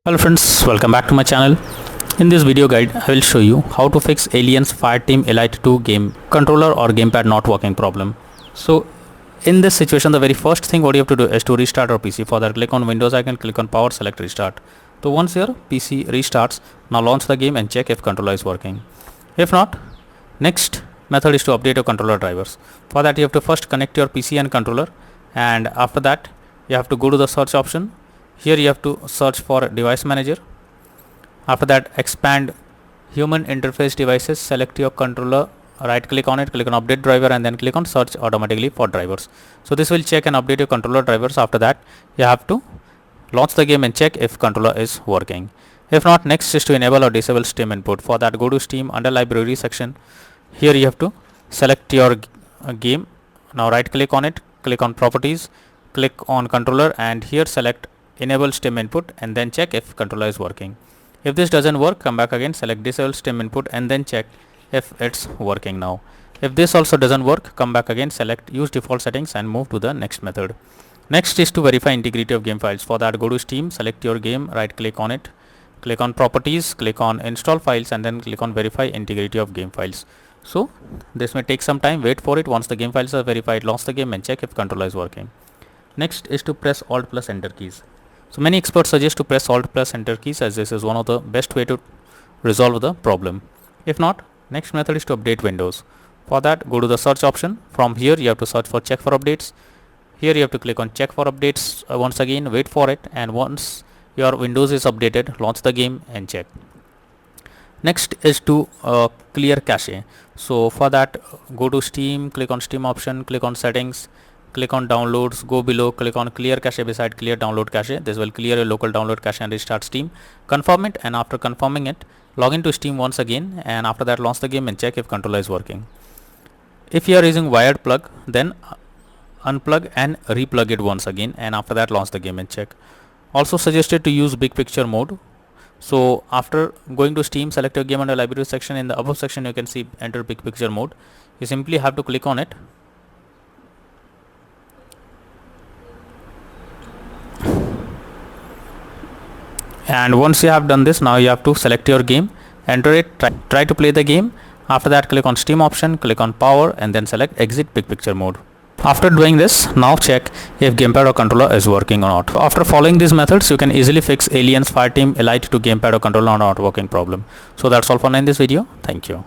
Hello friends, welcome back to my channel. In this video guide, I will show you how to fix Alien's Fireteam Elite 2 game controller or gamepad not working problem. So in this situation, the very first thing what you have to do is to restart your PC. For that, click on Windows icon, click on power, select restart. So once your PC restarts, now launch the game and check if controller is working. If not, next method is to update your controller drivers. For that, you have to first connect your PC and controller, and after that you have to go to the search option. Here you have to search for device manager. After that, expand human interface devices, select your controller, right click on it, click on update driver, and then click on search automatically for drivers. So this will check and update your controller drivers. After that, you have to launch the game and check if controller is working. If not, next is to enable or disable Steam input. For that, go to Steam under library section. Here you have to select your game. Now right click on it, click on properties, click on controller, and here select enable Steam input and then check if controller is working. If this doesn't work, come back again, select disable Steam input and then check if it's working now. If this also doesn't work, come back again, select use default settings and move to the next method. Next is to verify integrity of game files. For that, go to Steam, select your game, right click on it, click on properties, click on install files, and then click on verify integrity of game files. So this may take some time, wait for it. Once the game files are verified, launch the game and check if controller is working. Next is to press Alt plus Enter keys. So many experts suggest to press Alt plus Enter keys, as this is one of the best way to resolve the problem. If not, next method is to update Windows. For that, go to the search option. From here you have to search for check for updates. Here you have to click on check for updates. Once again, wait for it, and once your Windows is updated, launch the game and check. Next is to clear cache. So for that, go to Steam, click on Steam option, click on settings, click on downloads, go below, click on clear cache beside clear download cache. This will clear your local download cache and restart Steam. Confirm it, and after confirming it, log into Steam once again, and after that launch the game and check if controller is working. If you are using wired plug, then unplug and replug it once again, and after that launch the game and check. Also suggested to use big picture mode. So after going to Steam, select your game under library section. In the above section you can see enter big picture mode. You simply have to click on it. And once you have done this, now you have to select your game, enter it, try to play the game. After that, click on Steam option, click on power, and then select exit big picture mode. After doing this, now check if gamepad or controller is working or not. After following these methods, you can easily fix Alien's Fireteam Elite to gamepad or controller not working problem. So that's all for now in this video. Thank you.